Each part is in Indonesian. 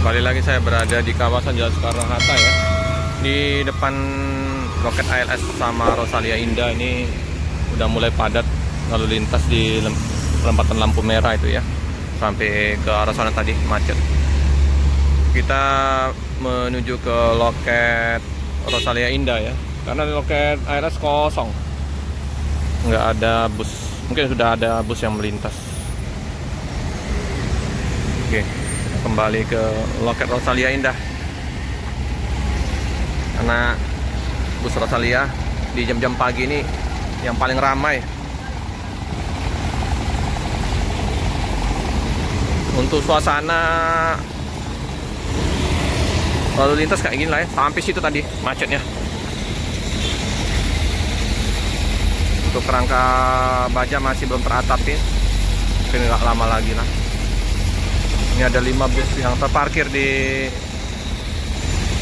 Kembali lagi saya berada di kawasan Jalan Soekarno-Hatta ya. Di depan Loket ALS sama Rosalia Indah ini udah mulai padat lalu lintas di perempatan lampu merah itu ya. Sampai ke arah sana tadi macet. Kita menuju ke Loket Rosalia Indah ya. Karena di Loket ALS kosong. Nggak ada bus. Mungkin sudah ada bus yang melintas. Oke. Kembali ke Loket Rosalia Indah karena bus Rosalia di jam-jam pagi ini yang paling ramai. Untuk suasana lalu lintas kayak gini lah ya, sampai situ tadi macetnya. Untuk kerangka baja masih belum teratapin, mungkin nggak lama lagi lah. Ini ada 5 bus yang terparkir di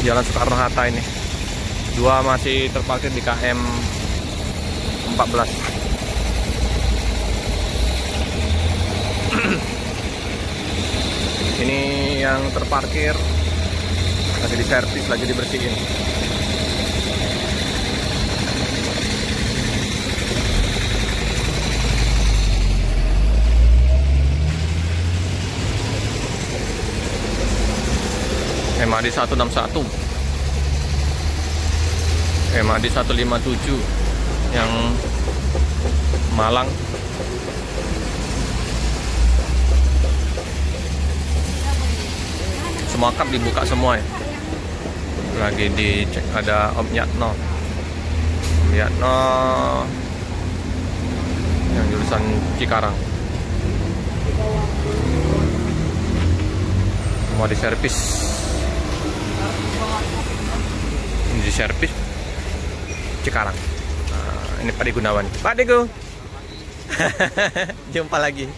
Jalan Soekarno-Hatta ini. 2 masih terparkir di KM 14. Ini yang terparkir lagi diservis, lagi dibersihin. MAD 161, MAD 157 yang Malang. Semua kap dibuka semua ya. Lagi dicek, ada Om Yatno yang jurusan Cikarang. Semua diservis. Di servis Cikarang. Nah, ini Pak De Gunawan. Pak De Gu. Jumpa lagi.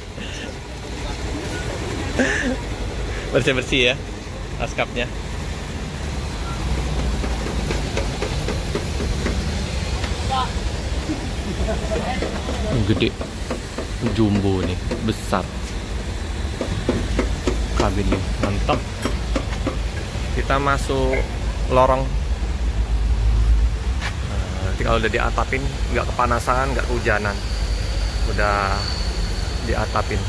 Bersih-bersih ya askapnya. Gede. Jumbo nih, besar. Kabinnya mantap. Kita masuk lorong. Nanti kalau udah diatapin nggak kepanasan, nggak kehujanan, udah diatapin.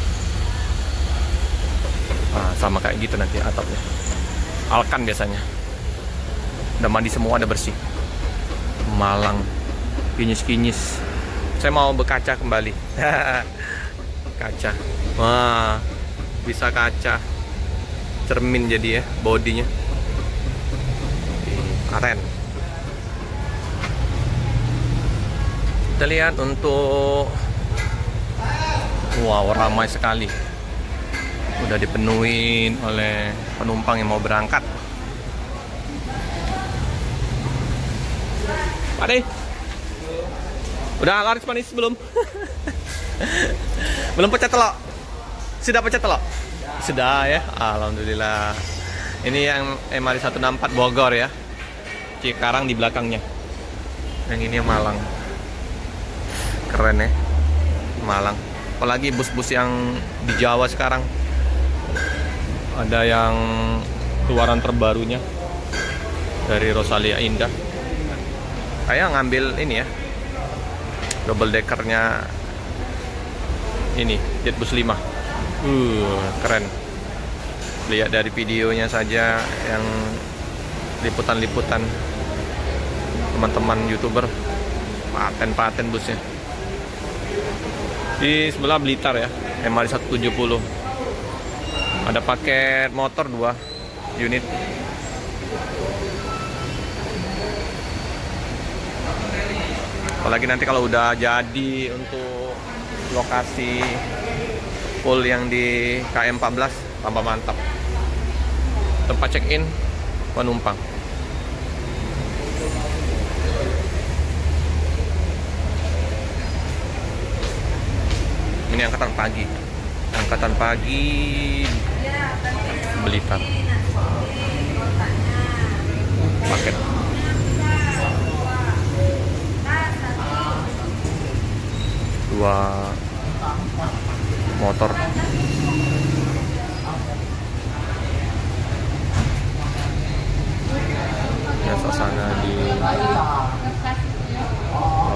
Nah, sama kayak gitu nanti atapnya. Alkan biasanya. Udah mandi semua, udah bersih. Malang, kinyis-kinyis. Saya mau berkaca kembali. Kaca. Wah, bisa kaca. Cermin jadi ya, bodinya. Keren. Kita lihat untuk wow, ramai sekali. Udah dipenuhin oleh penumpang yang mau berangkat. Pak De, udah laris manis belum? Belum pecah telok? Sudah pecah telok? Sudah ya, alhamdulillah. Ini yang MAD 164 Bogor ya. Cikarang di belakangnya. Yang ini yang Malang. Keren ya, Malang. Apalagi bus-bus yang di Jawa sekarang. Ada yang keluaran terbarunya dari Rosalia Indah. Kayak ngambil ini ya, double deckernya ini, Jetbus 5. Keren. Lihat dari videonya saja yang liputan-liputan teman-teman YouTuber, paten-paten busnya. Di sebelah Blitar ya, MAD 170. Ada paket motor 2 unit. Apalagi nanti kalau udah jadi untuk lokasi full yang di KM 14, tambah mantap. Tempat check-in penumpang. Ini angkatan pagi Blitar. Paket dua motor.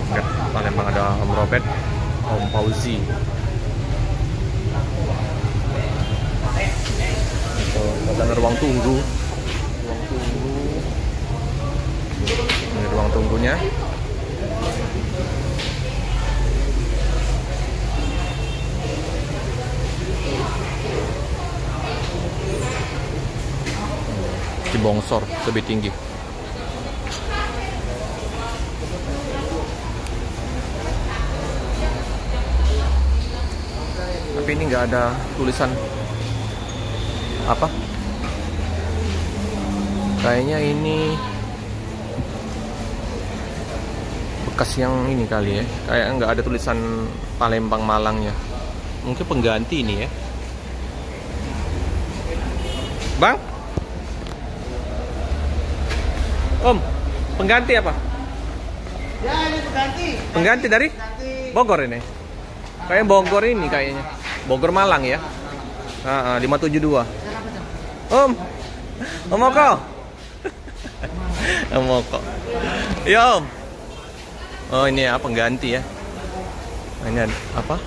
Roket Palembang ada Om Robert, Om Fauzi. Ada ruang tunggu. Ini ruang tunggunya. Cibongsor lebih tinggi. Tapi ini nggak ada tulisan apa? Kayaknya ini bekas yang ini kali ya. Kayak nggak ada tulisan Palembang Malangnya. Mungkin pengganti ini ya. Bang? Om, pengganti apa? Ya, ini pengganti. Pengganti dari Bogor ini. Kayak Bogor ini kayaknya. Bogor Malang ya. 572. Om. Om Oko. Om Oko. Ya, Om. Oh, ini ya pengganti ya. Ini apa?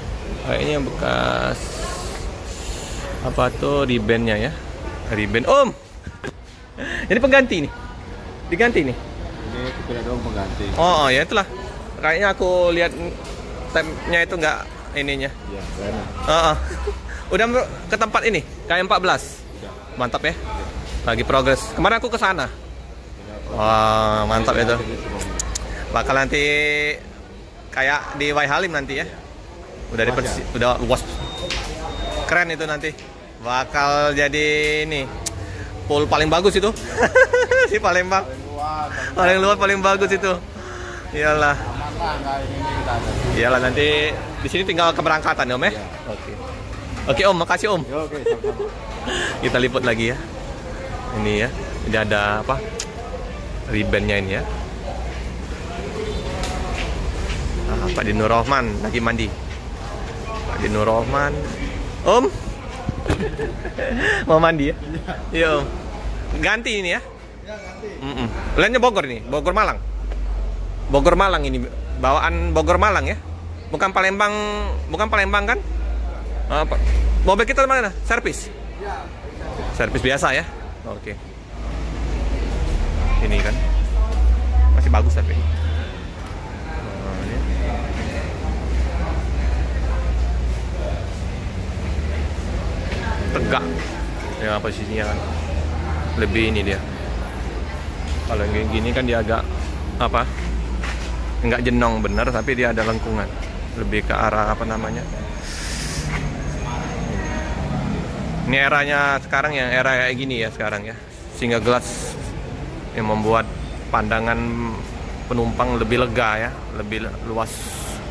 Kayaknya bekas apa tuh ribbonnya ya. Ribbon. Om. Ini pengganti nih. Diganti nih. Ini tidak dong pengganti. Oh, ya itulah. Kayaknya aku lihat tabnya itu enggak ininya. Iya, benar. Udah ke tempat ini, KM 14. Mantap ya. Lagi progres. Kemarin aku ke sana. Wah, mantap itu. Bakal nanti kayak di Wai Halim nanti ya. Udah luas. Keren itu nanti. Bakal jadi ini pool paling bagus itu. Si Palembang. Paling luas, paling bagus itu. Iyalah. Iyalah nanti di sini tinggal keberangkatan ya, Om ya. Oke. Oke, Om, makasih Om. Oke, sama-sama. Kita liput lagi ya. Ini ya. Ini ada apa? Ribbonnya ini ya. Nah, Pak Dinur Rohman lagi mandi. Pak Dinur Rohman. Om. Mau mandi ya? Iya, Om. Ganti ini ya? Ya, ganti. Lainnya Bogor ini, Bogor Malang. Bogor Malang ini, bawaan Bogor Malang ya. Bukan Palembang kan? Mobil kita mana? Servis? Ya. Servis biasa ya? Oke. Ini kan masih bagus tapi. Ini. Tegak. Ya posisinya kan. Lebih ini dia. Kalau yang gini kan dia agak apa? Enggak jenong bener tapi dia ada lengkungan. Lebih ke arah apa namanya? Ini eranya sekarang ya, era kayak gini ya sekarang ya. Sehingga glass yang membuat pandangan penumpang lebih lega ya, lebih luas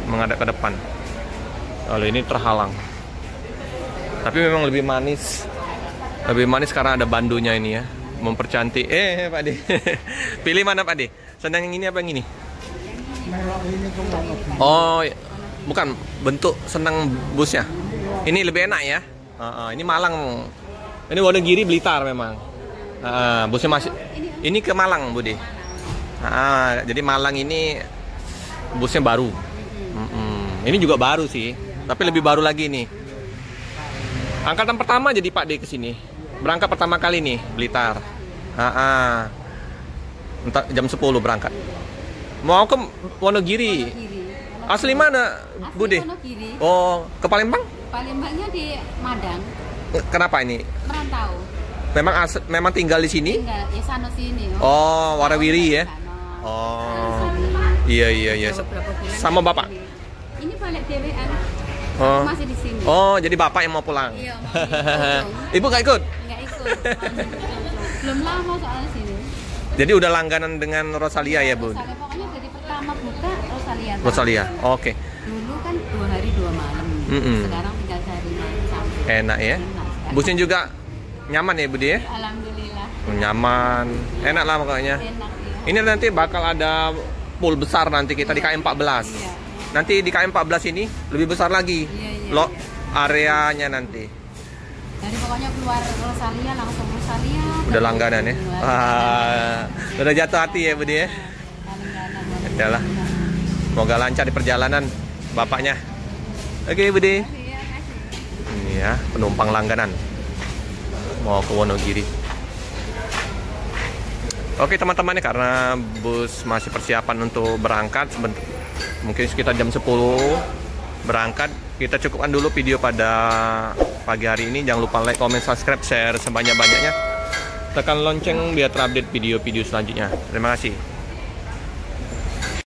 menghadap ke depan. Kalau ini terhalang. Tapi memang lebih manis. Lebih manis karena ada bandunya ini ya. Mempercantik. Pak De. Pilih mana Pak De? Senang yang ini apa yang ini? Oh, bukan bentuk senang busnya. Ini lebih enak ya. Ini Malang. Ini Wonogiri Blitar memang. Busnya masih. Ini ke Malang, Budi. Jadi Malang ini busnya baru. Ini juga baru sih, tapi lebih baru lagi nih. Angkatan pertama jadi Pak D ke sini. Berangkat pertama kali nih Blitar. Entah jam 10 berangkat. Mau ke Wonogiri. Asli mana, Budi? Wonogiri. Oh, ke Palembang? Palembangnya di Madang. Kenapa ini? Merantau. Memang tinggal di sini? Tinggal ya sana sini. Oh, Warawiri ya? Sana. Oh. Iya. Sama Bapak? Ini balik DWN. Oh. Masih di sini. Oh, jadi Bapak yang mau pulang? Iya, mau Ibu nggak ikut? Nggak ikut. Belum lama soal sini. Jadi udah langganan dengan Rosalia ya, Bu? Rosalia, pokoknya dari pertama buka Rosalia. Rosalia, oke. Dulu kan 2 hari 2 malam. Sekarang tinggal sehari malam. Enak ya? Busnya juga nyaman ya, Budi ya? Alhamdulillah. Nyaman, enak lah pokoknya. Enak ya. Ini nanti bakal ada pool besar nanti kita di KM 14. Iya. Nanti di KM 14 ini lebih besar lagi. Iya. Areanya nanti. Jadi pokoknya keluar Rosalia langsung Rosalia. Udah langganan ya? Udah jatuh hati ya, Budi ya? Yalah. Semoga lancar di perjalanan bapaknya. Oke, Budi. Ini ya, penumpang langganan mau ke Wonogiri. Oke teman-teman, karena bus masih persiapan untuk berangkat, mungkin sekitar jam 10 berangkat. Kita cukupkan dulu video pada pagi hari ini. Jangan lupa like, comment, subscribe, share sebanyak-banyaknya. Tekan lonceng biar terupdate video-video selanjutnya. Terima kasih.